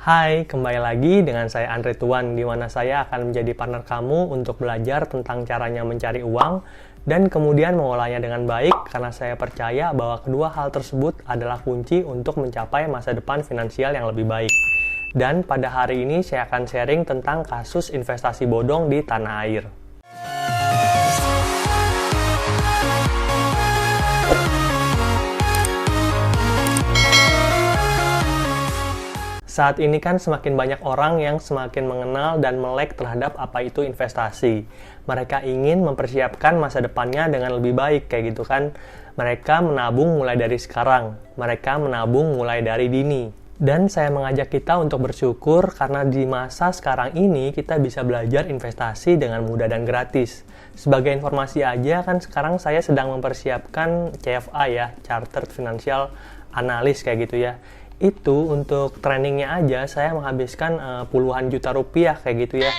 Hai, kembali lagi dengan saya Andre Tuan, di mana saya akan menjadi partner kamu untuk belajar tentang caranya mencari uang dan kemudian mengolahnya dengan baik, karena saya percaya bahwa kedua hal tersebut adalah kunci untuk mencapai masa depan finansial yang lebih baik. Dan pada hari ini saya akan sharing tentang kasus investasi bodong di tanah air. Saat ini kan semakin banyak orang yang semakin mengenal dan melek terhadap apa itu investasi. Mereka ingin mempersiapkan masa depannya dengan lebih baik, kayak gitu kan. Mereka menabung mulai dari sekarang. Mereka menabung mulai dari dini. Dan saya mengajak kita untuk bersyukur karena di masa sekarang ini kita bisa belajar investasi dengan mudah dan gratis. Sebagai informasi aja kan sekarang saya sedang mempersiapkan CFA ya, Chartered Financial Analyst kayak gitu ya. Itu untuk trainingnya aja saya menghabiskan puluhan juta rupiah kayak gitu ya.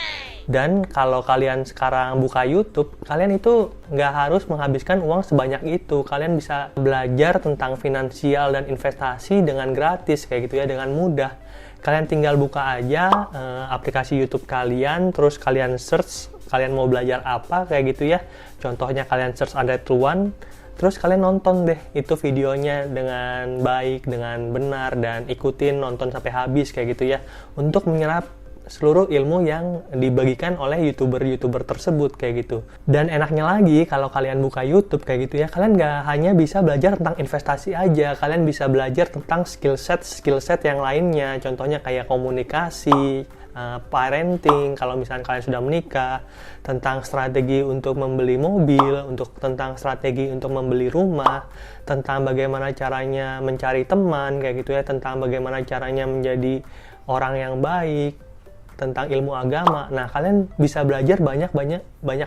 Dan kalau kalian sekarang buka YouTube, kalian itu nggak harus menghabiskan uang sebanyak itu. Kalian bisa belajar tentang finansial dan investasi dengan gratis kayak gitu ya, dengan mudah. Kalian tinggal buka aja aplikasi YouTube kalian, terus kalian search kalian mau belajar apa kayak gitu ya. Contohnya kalian search Andre Tuan, terus kalian nonton deh itu videonya dengan baik, dengan benar, dan ikutin nonton sampai habis kayak gitu ya, untuk menyerap seluruh ilmu yang dibagikan oleh YouTuber tersebut kayak gitu. Dan enaknya lagi kalau kalian buka YouTube kayak gitu ya, kalian nggak hanya bisa belajar tentang investasi aja, kalian bisa belajar tentang skill set yang lainnya. Contohnya kayak komunikasi, parenting, kalau misalnya kalian sudah menikah, tentang strategi untuk membeli mobil, tentang strategi untuk membeli rumah, tentang bagaimana caranya mencari teman kayak gitu ya, tentang bagaimana caranya menjadi orang yang baik, tentang ilmu agama. Nah, kalian bisa belajar banyak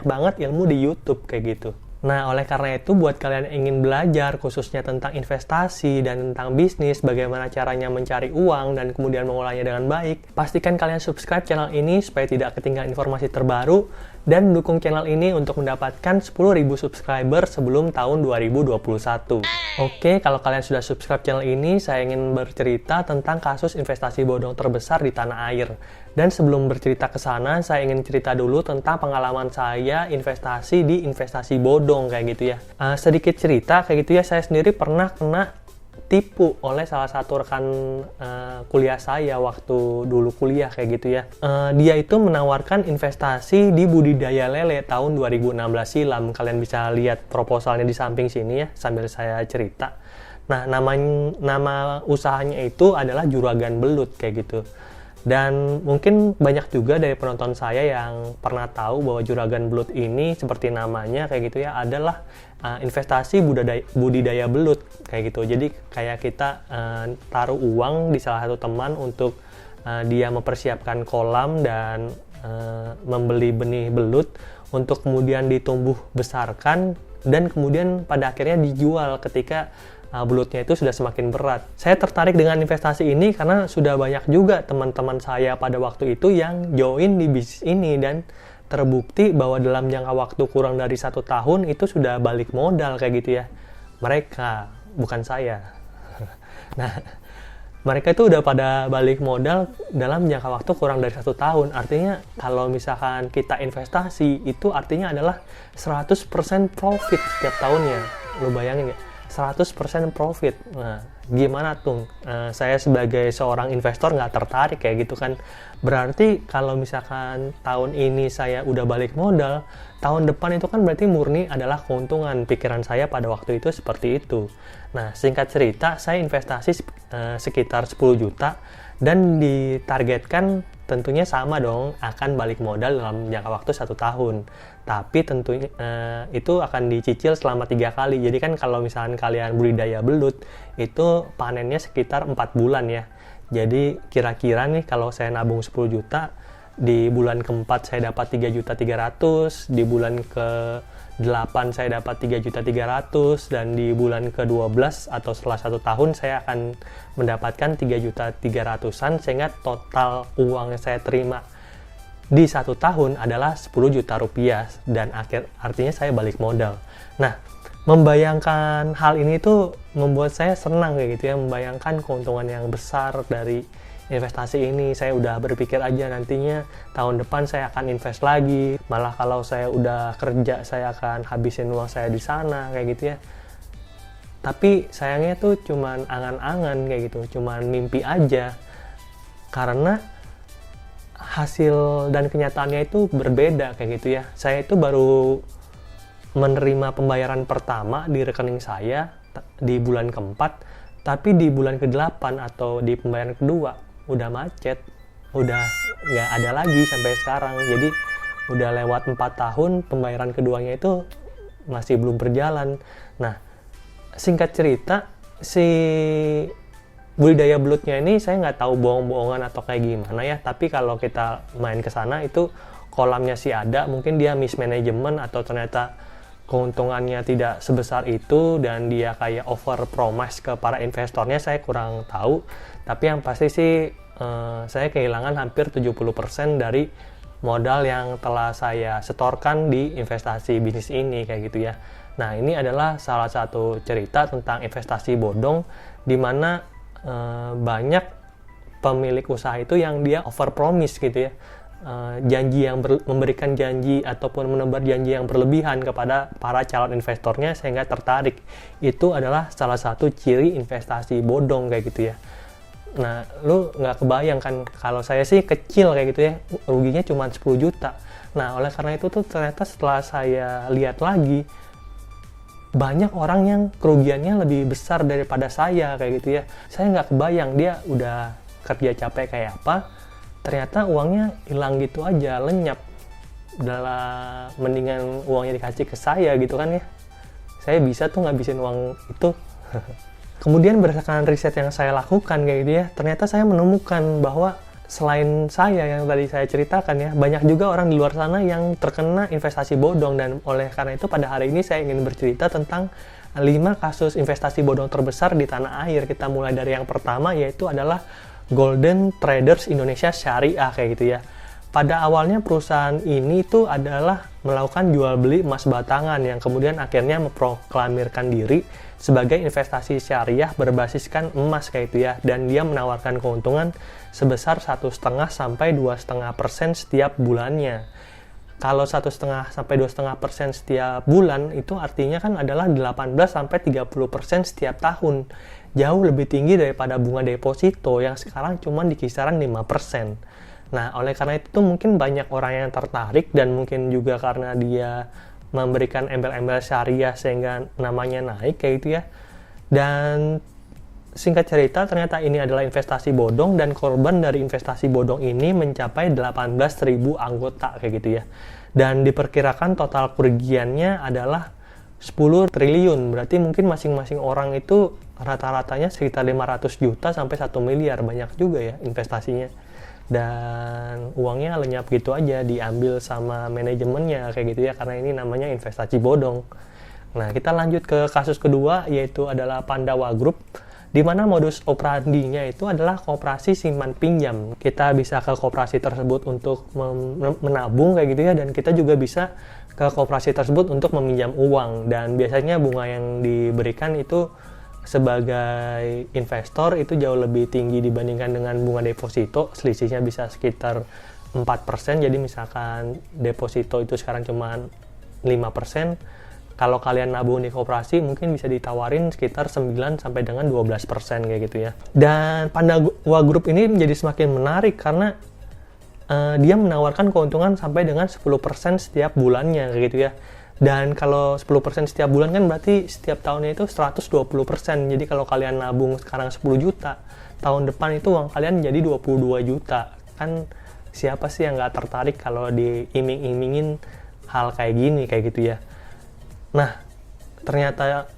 banget ilmu di YouTube kayak gitu. Nah, oleh karena itu buat kalian yang ingin belajar khususnya tentang investasi dan tentang bisnis, bagaimana caranya mencari uang dan kemudian mengolahnya dengan baik, pastikan kalian subscribe channel ini supaya tidak ketinggalan informasi terbaru dan dukung channel ini untuk mendapatkan 10.000 subscriber sebelum tahun 2021. Oke, kalau kalian sudah subscribe channel ini, saya ingin bercerita tentang kasus investasi bodong terbesar di tanah air. Dan sebelum bercerita ke sana, saya ingin cerita dulu tentang pengalaman saya investasi di investasi bodong kayak gitu ya. Sedikit cerita kayak gitu ya, saya sendiri pernah kena tipu oleh salah satu rekan kuliah saya waktu dulu kuliah kayak gitu ya. Dia itu menawarkan investasi di budidaya lele tahun 2016 silam. Kalian bisa lihat proposalnya di samping sini ya, sambil saya cerita. Nah, nama usahanya itu adalah juragan belut kayak gitu. Dan mungkin banyak juga dari penonton saya yang pernah tahu bahwa juragan belut ini seperti namanya kayak gitu ya, adalah investasi budidaya belut kayak gitu. Jadi kayak kita taruh uang di salah satu teman untuk dia mempersiapkan kolam dan membeli benih belut untuk kemudian ditumbuh besarkan dan kemudian pada akhirnya dijual ketika belutnya itu sudah semakin berat. Saya tertarik dengan investasi ini karena sudah banyak juga teman-teman saya pada waktu itu yang join di bisnis ini dan terbukti bahwa dalam jangka waktu kurang dari 1 tahun itu sudah balik modal kayak gitu ya. Mereka, bukan saya. Nah, mereka itu udah pada balik modal dalam jangka waktu kurang dari 1 tahun. Artinya kalau misalkan kita investasi itu artinya adalah 100% profit setiap tahunnya. Lu bayangin ya, 100% profit. Nah, gimana tuh? Saya sebagai seorang investor nggak tertarik kayak gitu kan. Berarti kalau misalkan tahun ini saya udah balik modal, tahun depan itu kan berarti murni adalah keuntungan. Pikiran saya pada waktu itu seperti itu. Nah, singkat cerita, saya investasi sekitar 10 juta dan ditargetkan tentunya sama dong, akan balik modal dalam jangka waktu 1 tahun. Tapi tentunya itu akan dicicil selama 3 kali. Jadi kan kalau misalkan kalian budidaya belut, itu panennya sekitar 4 bulan ya. Jadi kira-kira nih kalau saya nabung 10 juta, di bulan keempat saya dapat 3.300.000, di bulan ke-8 saya dapat 3.300.000, dan di bulan ke-12 atau setelah 1 tahun saya akan mendapatkan 3.300.000-an, sehingga total uang yang saya terima di 1 tahun adalah 10 juta rupiah dan artinya saya balik modal. Nah, membayangkan hal ini tuh membuat saya senang kayak gitu ya, membayangkan keuntungan yang besar dari investasi ini, saya udah berpikir aja nantinya tahun depan saya akan invest lagi, malah kalau saya udah kerja saya akan habisin uang saya di sana kayak gitu ya. Tapi sayangnya tuh cuman angan-angan kayak gitu, cuman mimpi aja, karena hasil dan kenyataannya itu berbeda kayak gitu ya. Saya itu baru menerima pembayaran pertama di rekening saya di bulan keempat, tapi di bulan ke-8 atau di pembayaran kedua udah macet, udah nggak ada lagi sampai sekarang. Jadi udah lewat 4 tahun, pembayaran keduanya itu masih belum berjalan. Nah, singkat cerita, si budidaya belutnya ini saya nggak tahu bohong-bohongan atau kayak gimana ya, tapi kalau kita main ke sana itu kolamnya sih ada, mungkin dia mismanagement atau ternyata keuntungannya tidak sebesar itu dan dia kayak over promise ke para investornya, saya kurang tahu. Tapi yang pasti sih saya kehilangan hampir 70% dari modal yang telah saya setorkan di investasi bisnis ini kayak gitu ya. Nah, ini adalah salah satu cerita tentang investasi bodong, di mana banyak pemilik usaha itu yang dia over promise gitu ya. Memberikan janji ataupun menebar janji yang berlebihan kepada para calon investornya sehingga tertarik. Itu adalah salah satu ciri investasi bodong kayak gitu ya. Nah, lu nggak kebayang kan, kalau saya sih kecil kayak gitu ya, ruginya cuma 10 juta. Nah, oleh karena itu tuh ternyata setelah saya lihat lagi, banyak orang yang kerugiannya lebih besar daripada saya kayak gitu ya. Saya nggak kebayang dia udah kerja capek kayak apa, ternyata uangnya hilang gitu aja, lenyap. Mendingan uangnya dikasih ke saya gitu kan ya. Saya bisa tuh ngabisin uang itu. Kemudian berdasarkan riset yang saya lakukan kayak gitu ya, ternyata saya menemukan bahwa selain saya yang tadi saya ceritakan ya, banyak juga orang di luar sana yang terkena investasi bodong. Dan oleh karena itu pada hari ini saya ingin bercerita tentang 5 kasus investasi bodong terbesar di tanah air. Kita mulai dari yang pertama, yaitu adalah Golden Traders Indonesia Syariah kayak gitu ya. Pada awalnya perusahaan ini tuh adalah melakukan jual beli emas batangan yang kemudian akhirnya memproklamirkan diri sebagai investasi syariah berbasiskan emas kayak itu ya, dan dia menawarkan keuntungan sebesar 1,5 sampai 2,5% setiap bulannya. Kalau 1,5 sampai 2,5% setiap bulan itu artinya kan adalah 18 sampai 30% setiap tahun. Jauh lebih tinggi daripada bunga deposito yang sekarang cuma di kisaran 5%. Nah, oleh karena itu mungkin banyak orang yang tertarik, dan mungkin juga karena dia memberikan embel-embel syariah sehingga namanya naik kayak gitu ya. Dan singkat cerita, ternyata ini adalah investasi bodong, dan korban dari investasi bodong ini mencapai 18.000 anggota kayak gitu ya. Dan diperkirakan total kerugiannya adalah 10 triliun. Berarti mungkin masing-masing orang itu rata-ratanya sekitar 500 juta sampai 1 miliar. Banyak juga ya investasinya. Dan uangnya lenyap gitu aja, diambil sama manajemennya kayak gitu ya, karena ini namanya investasi bodong. Nah, kita lanjut ke kasus kedua, yaitu adalah Pandawa Group, di mana modus operandinya itu adalah koperasi simpan pinjam. Kita bisa ke koperasi tersebut untuk menabung kayak gitu ya, dan kita juga bisa ke koperasi tersebut untuk meminjam uang. Dan biasanya bunga yang diberikan itu sebagai investor itu jauh lebih tinggi dibandingkan dengan bunga deposito. Selisihnya bisa sekitar 4%. Jadi misalkan deposito itu sekarang cuma 5%, kalau kalian nabung di koperasi mungkin bisa ditawarin sekitar 9 sampai dengan 12% kayak gitu ya. Dan Pandawa Group ini menjadi semakin menarik karena dia menawarkan keuntungan sampai dengan 10% setiap bulannya kayak gitu ya. Dan kalau 10% setiap bulan kan berarti setiap tahunnya itu 120%. Jadi kalau kalian nabung sekarang 10 juta, tahun depan itu uang kalian jadi 22 juta. Kan siapa sih yang nggak tertarik kalau diiming-imingin hal kayak gini, kayak gitu ya. Nah, ternyata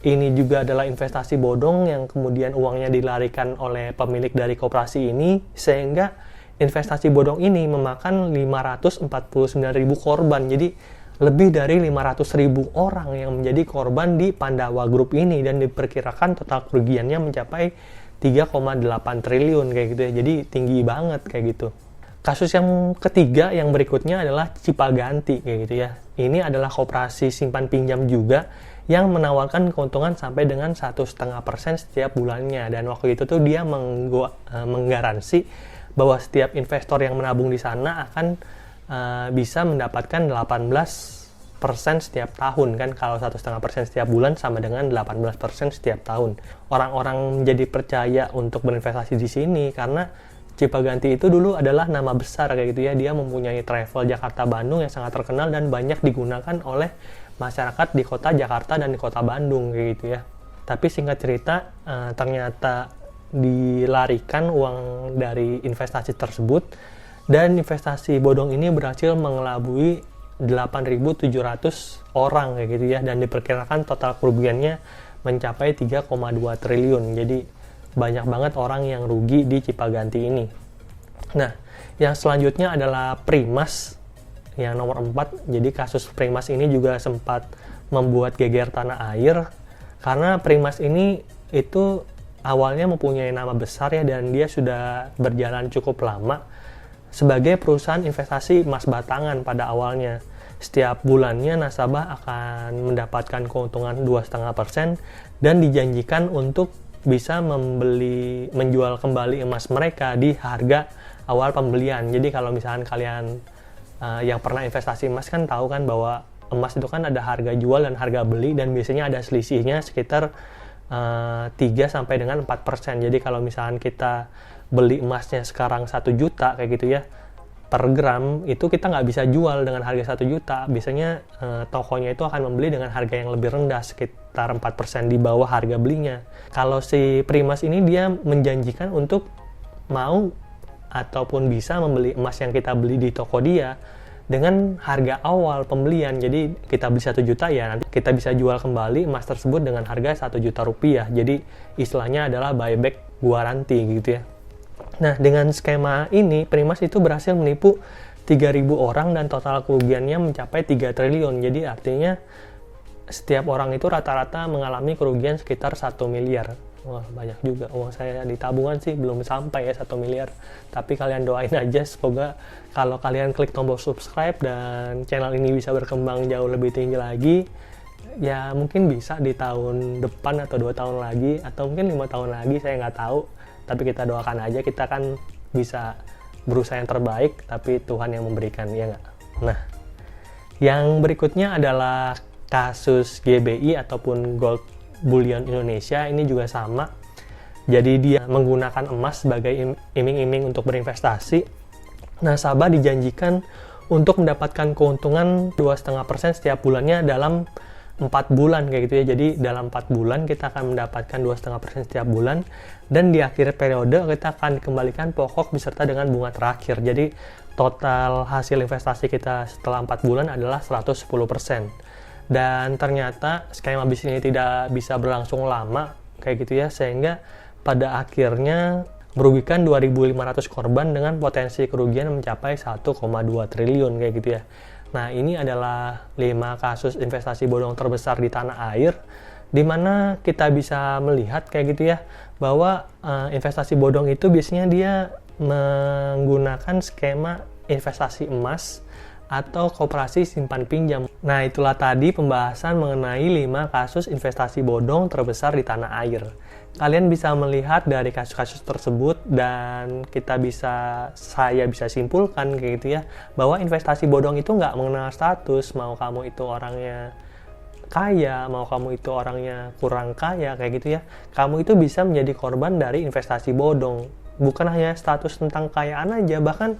ini juga adalah investasi bodong yang kemudian uangnya dilarikan oleh pemilik dari koperasi ini, sehingga investasi bodong ini memakan 549.000 korban. Jadi lebih dari 500.000 orang yang menjadi korban di Pandawa Group ini, dan diperkirakan total kerugiannya mencapai 3,8 triliun kayak gitu ya. Jadi tinggi banget kayak gitu. Kasus yang ketiga yang berikutnya adalah Cipaganti kayak gitu ya. Ini adalah koperasi simpan pinjam juga yang menawarkan keuntungan sampai dengan 1,5% setiap bulannya. Dan waktu itu tuh dia menggaransi bahwa setiap investor yang menabung di sana akan bisa mendapatkan 18% setiap tahun kan. Kalau 1,5% setiap bulan sama dengan 18% setiap tahun. Orang-orang jadi percaya untuk berinvestasi di sini karena Cipaganti itu dulu adalah nama besar kayak gitu ya. Dia mempunyai travel Jakarta Bandung yang sangat terkenal dan banyak digunakan oleh masyarakat di kota Jakarta dan di kota Bandung kayak gitu ya. Tapi singkat cerita ternyata dilarikan uang dari investasi tersebut dan investasi bodong ini berhasil mengelabui 8.700 orang kayak gitu ya, dan diperkirakan total kerugiannya mencapai 3,2 triliun. Jadi banyak banget orang yang rugi di Cipaganti ini. Nah, yang selanjutnya adalah Primas yang nomor 4. Jadi kasus Primas ini juga sempat membuat geger tanah air karena Primas ini itu awalnya mempunyai nama besar ya, dan dia sudah berjalan cukup lama sebagai perusahaan investasi emas batangan pada awalnya. Setiap bulannya nasabah akan mendapatkan keuntungan 2,5% dan dijanjikan untuk bisa menjual kembali emas mereka di harga awal pembelian. Jadi kalau misalkan kalian yang pernah investasi emas kan tahu kan bahwa emas itu kan ada harga jual dan harga beli, dan biasanya ada selisihnya sekitar 3 sampai dengan 4%. Jadi kalau misalkan kita beli emasnya sekarang 1 juta kayak gitu ya per gram, itu kita nggak bisa jual dengan harga 1 juta. Biasanya tokonya itu akan membeli dengan harga yang lebih rendah, sekitar 4% di bawah harga belinya. Kalau si Primas ini dia menjanjikan untuk mau ataupun bisa membeli emas yang kita beli di toko dia dengan harga awal pembelian. Jadi kita beli 1 juta ya, nanti kita bisa jual kembali emas tersebut dengan harga 1 juta rupiah. Jadi istilahnya adalah buyback guaranti gitu ya. Nah, dengan skema ini Primas itu berhasil menipu 3.000 orang dan total kerugiannya mencapai 3 triliun. Jadi artinya setiap orang itu rata-rata mengalami kerugian sekitar 1 miliar. Wah, banyak juga. Uang saya di tabungan sih belum sampai ya 1 miliar. Tapi kalian doain aja, semoga kalau kalian klik tombol subscribe dan channel ini bisa berkembang jauh lebih tinggi lagi. Ya mungkin bisa di tahun depan atau 2 tahun lagi, atau mungkin 5 tahun lagi, saya nggak tahu. Tapi kita doakan aja, kita kan bisa berusaha yang terbaik, tapi Tuhan yang memberikan, ya nggak? Nah, yang berikutnya adalah kasus GBI ataupun Gold Bullion Indonesia. Ini juga sama. Jadi dia menggunakan emas sebagai iming-iming untuk berinvestasi. Nasabah dijanjikan untuk mendapatkan keuntungan 2,5% setiap bulannya dalam 4 bulan kayak gitu ya. Jadi dalam 4 bulan kita akan mendapatkan 2,5% setiap bulan, dan di akhir periode kita akan dikembalikan pokok beserta dengan bunga terakhir. Jadi total hasil investasi kita setelah 4 bulan adalah 110%. Dan ternyata skema bisnis ini tidak bisa berlangsung lama kayak gitu ya, sehingga pada akhirnya merugikan 2.500 korban dengan potensi kerugian mencapai 1,2 triliun kayak gitu ya. Nah, ini adalah 5 kasus investasi bodong terbesar di tanah air, di mana kita bisa melihat kayak gitu ya, bahwa investasi bodong itu biasanya dia menggunakan skema investasi emas atau koperasi simpan pinjam. Nah, itulah tadi pembahasan mengenai 5 kasus investasi bodong terbesar di tanah air. Kalian bisa melihat dari kasus-kasus tersebut, dan saya bisa simpulkan kayak gitu ya, bahwa investasi bodong itu nggak mengenal status, mau kamu itu orangnya kaya, mau kamu itu orangnya kurang kaya kayak gitu ya. Kamu itu bisa menjadi korban dari investasi bodong. Bukan hanya status tentang kekayaan aja, bahkan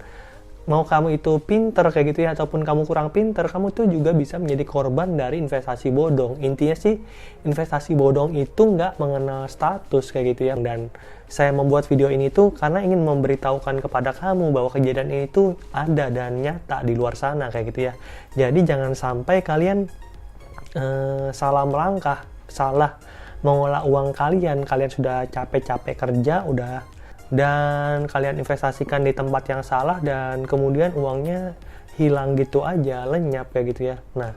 mau kamu itu pinter kayak gitu ya, ataupun kamu kurang pinter, kamu tuh juga bisa menjadi korban dari investasi bodong. Intinya sih, investasi bodong itu nggak mengenal status kayak gitu ya. Dan saya membuat video ini tuh karena ingin memberitahukan kepada kamu bahwa kejadian ini tuh ada dan nyata di luar sana kayak gitu ya. Jadi jangan sampai kalian salah melangkah, salah mengolah uang kalian. Kalian sudah capek-capek kerja, dan kalian investasikan di tempat yang salah, dan kemudian uangnya hilang gitu aja, lenyap kayak gitu ya. Nah,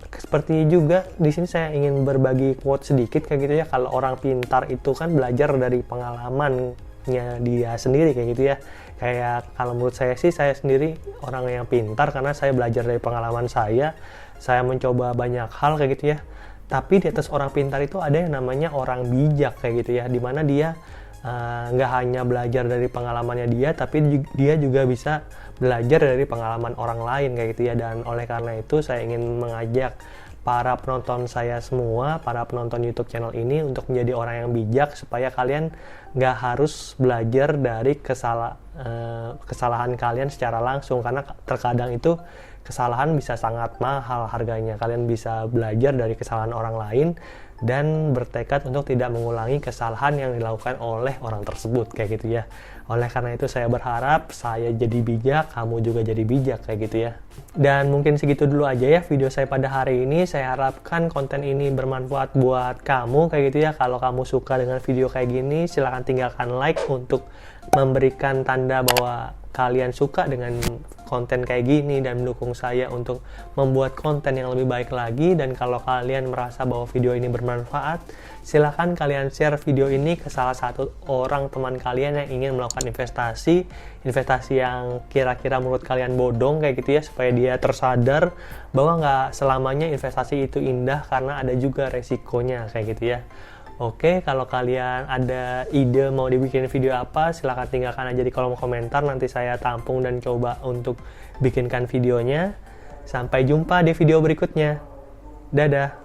seperti juga di sini saya ingin berbagi quote sedikit kayak gitu ya. Kalau orang pintar itu kan belajar dari pengalamannya dia sendiri kayak gitu ya. Kayak kalau menurut saya sih, saya sendiri orang yang pintar karena saya belajar dari pengalaman saya mencoba banyak hal kayak gitu ya. Tapi di atas orang pintar itu ada yang namanya orang bijak kayak gitu ya, dimana dia nggak hanya belajar dari pengalamannya dia, tapi dia juga bisa belajar dari pengalaman orang lain kayak gitu ya. Dan oleh karena itu saya ingin mengajak para penonton saya semua, para penonton YouTube channel ini untuk menjadi orang yang bijak, supaya kalian nggak harus belajar dari kesalahan kalian secara langsung, karena terkadang itu kesalahan bisa sangat mahal harganya. Kalian bisa belajar dari kesalahan orang lain dan bertekad untuk tidak mengulangi kesalahan yang dilakukan oleh orang tersebut kayak gitu ya. Oleh karena itu saya berharap saya jadi bijak, kamu juga jadi bijak kayak gitu ya. Dan mungkin segitu dulu aja ya video saya pada hari ini. Saya harapkan konten ini bermanfaat buat kamu kayak gitu ya. Kalau kamu suka dengan video kayak gini, silahkan tinggalkan like untuk memberikan tanda bahwa kalian suka dengan konten kayak gini dan mendukung saya untuk membuat konten yang lebih baik lagi. Dan kalau kalian merasa bahwa video ini bermanfaat, silahkan kalian share video ini ke salah satu orang teman kalian yang ingin melakukan investasi yang kira-kira menurut kalian bodong kayak gitu ya, supaya dia tersadar bahwa nggak selamanya investasi itu indah, karena ada juga resikonya kayak gitu ya. Oke, kalau kalian ada ide mau dibikin video apa, silahkan tinggalkan aja di kolom komentar. Nanti saya tampung dan coba untuk bikinkan videonya. Sampai jumpa di video berikutnya. Dadah!